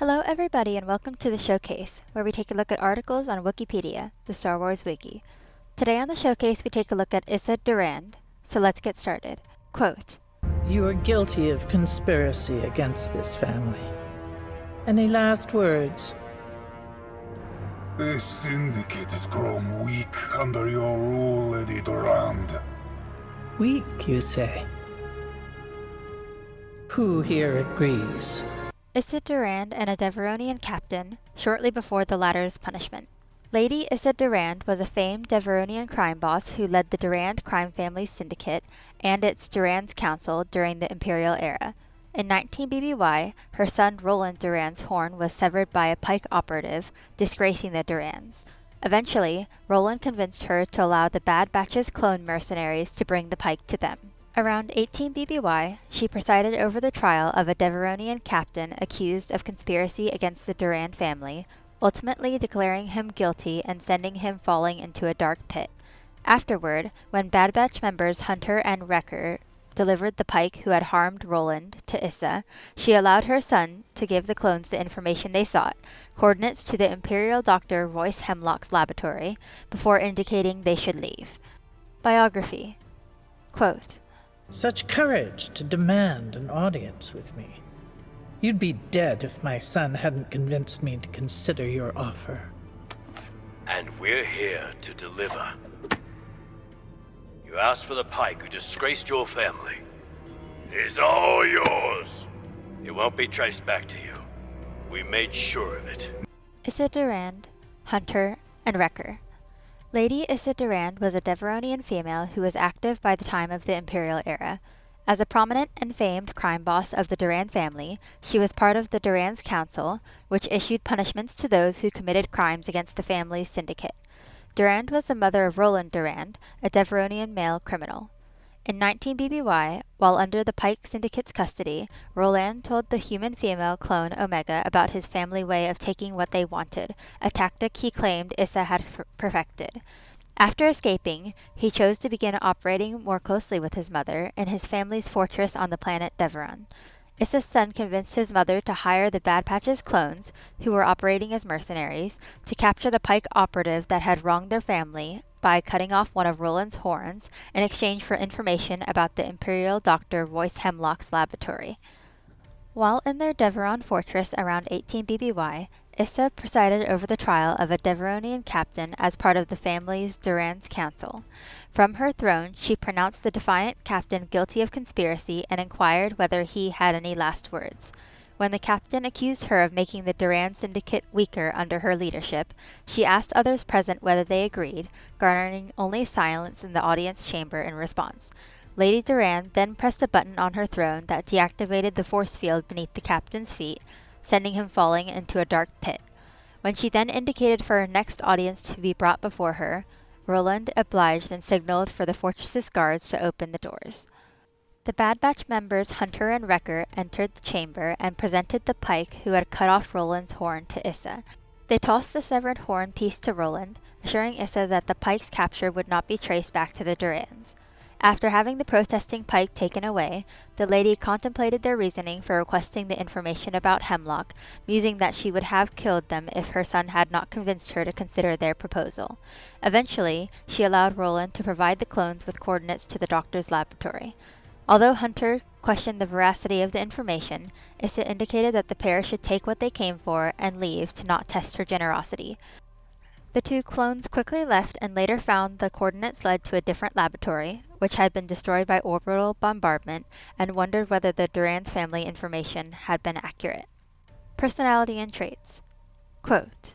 Hello everybody and welcome to the Showcase, where we take a look at articles on Wookieepedia, the Star Wars wiki. Today on the Showcase we take a look at Issa Durand, so let's get started. Quote, "You are guilty of conspiracy against this family. Any last words?" The Syndicate has grown weak under your rule, Lady Durand. Weak, you say? Who here agrees? Issa Durand and a Deveronian captain, shortly before the latter's punishment. Lady Issa Durand was a famed Deveronian crime boss who led the Durand crime family syndicate and its Durand's Council during the Imperial era. In 19 BBY, her son Roland Durand's horn was severed by a Pike operative, disgracing the Durands. Eventually, Roland convinced her to allow the Bad Batch's clone mercenaries to bring the Pike to them. Around 18 BBY, she presided over the trial of a Deveronian captain accused of conspiracy against the Durand family, ultimately declaring him guilty and sending him falling into a dark pit. Afterward, when Bad Batch members Hunter and Wrecker delivered the Pike who had harmed Roland to Issa, she allowed her son to give the clones the information they sought, coordinates to the Imperial Dr. Royce Hemlock's laboratory, before indicating they should leave. Biography. Quote, Such courage to demand an audience with me. You'd be dead if my son hadn't convinced me to consider your offer. And we're here to deliver. You asked for the Pike who disgraced your family. It's all yours. It won't be traced back to you. We made sure of it. Issa Durand, Hunter, and Wrecker. Lady Issa Durand was a Deveronian female who was active by the time of the Imperial era. As a prominent and famed crime boss of the Durand family, she was part of the Durand's Council, which issued punishments to those who committed crimes against the family's syndicate. Durand was the mother of Roland Durand, a Deveronian male criminal. In 19 BBY, while under the Pike Syndicate's custody, Roland told the human female clone Omega about his family way of taking what they wanted, a tactic he claimed Issa had perfected. After escaping, he chose to begin operating more closely with his mother in his family's fortress on the planet Deveron. Issa's son convinced his mother to hire the Bad Patch's clones, who were operating as mercenaries, to capture the Pike operative that had wronged their family by cutting off one of Roland's horns in exchange for information about the Imperial Dr. Royce Hemlock's laboratory. While in their Deveron fortress around 18 BBY, Issa presided over the trial of a Deveronian captain as part of the family's Durand's Council. From her throne, she pronounced the defiant captain guilty of conspiracy and inquired whether he had any last words. When the captain accused her of making the Durand syndicate weaker under her leadership, she asked others present whether they agreed, garnering only silence in the audience chamber in response. Lady Durand then pressed a button on her throne that deactivated the force field beneath the captain's feet, sending him falling into a dark pit. When she then indicated for her next audience to be brought before her, Roland obliged and signaled for the fortress's guards to open the doors. The Bad Batch members Hunter and Wrecker entered the chamber and presented the Pike who had cut off Roland's horn to Issa. They tossed the severed horn piece to Roland, assuring Issa that the Pike's capture would not be traced back to the Durands. After having the protesting Pike taken away, the lady contemplated their reasoning for requesting the information about Hemlock, musing that she would have killed them if her son had not convinced her to consider their proposal. Eventually, she allowed Roland to provide the clones with coordinates to the doctor's laboratory. Although Hunter questioned the veracity of the information, Issa indicated that the pair should take what they came for and leave to not test her generosity. The two clones quickly left and later found the coordinates led to a different laboratory, which had been destroyed by orbital bombardment, and wondered whether the Durand's family information had been accurate. Personality and traits. Quote,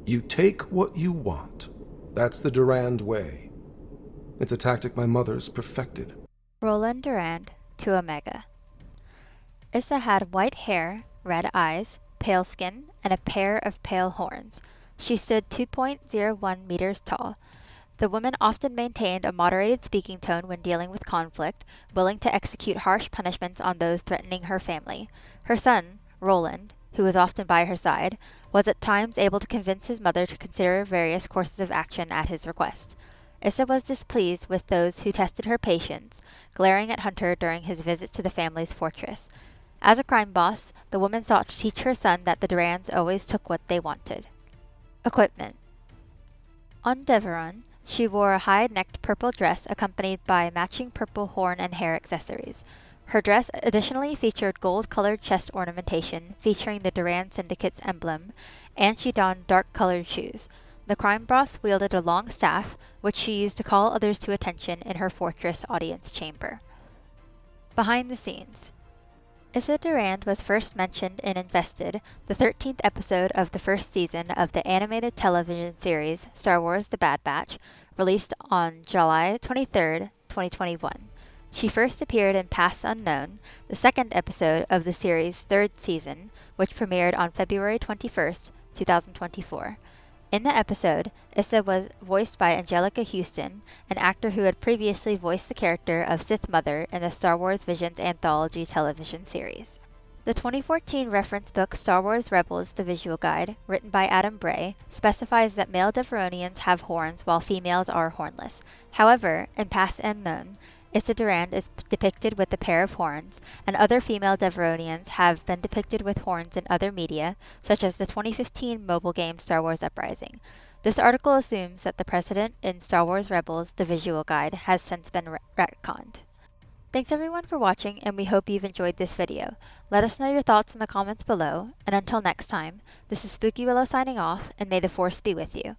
You take what you want. That's the Durand way. It's a tactic my mother's perfected. Roland Durand to Omega. Issa had white hair, red eyes, pale skin, and a pair of pale horns. She stood 2.01 meters tall. The woman often maintained a moderated speaking tone when dealing with conflict, willing to execute harsh punishments on those threatening her family. Her son, Roland, who was often by her side, was at times able to convince his mother to consider various courses of action at his request. Issa was displeased with those who tested her patience, glaring at Hunter during his visits to the family's fortress. As a crime boss, the woman sought to teach her son that the Durands always took what they wanted. Equipment. On Deveron, she wore a high-necked purple dress accompanied by matching purple horn and hair accessories. Her dress additionally featured gold-colored chest ornamentation featuring the Durand Syndicate's emblem, and she donned dark-colored shoes. The crime boss wielded a long staff, which she used to call others to attention in her fortress audience chamber. Behind the scenes. Issa Durand was first mentioned in Infested, the 13th episode of the first season of the animated television series Star Wars The Bad Batch, released on July 23, 2021. She first appeared in Paths Unknown, the second episode of the series' third season, which premiered on February 21, 2024. In the episode, Issa was voiced by Angelica Houston, an actor who had previously voiced the character of Sith Mother in the Star Wars Visions anthology television series. The 2014 reference book Star Wars Rebels: The Visual Guide, written by Adam Bray, specifies that male Deveronians have horns while females are hornless. However, in Paths Unknown, Issa Durand is depicted with a pair of horns, and other female Deveronians have been depicted with horns in other media, such as the 2015 mobile game Star Wars Uprising. This article assumes that the precedent in Star Wars Rebels: The Visual Guide has since been retconned. Thanks everyone for watching, and we hope you've enjoyed this video. Let us know your thoughts in the comments below, and until next time, this is Spooky Willow signing off, and may the Force be with you.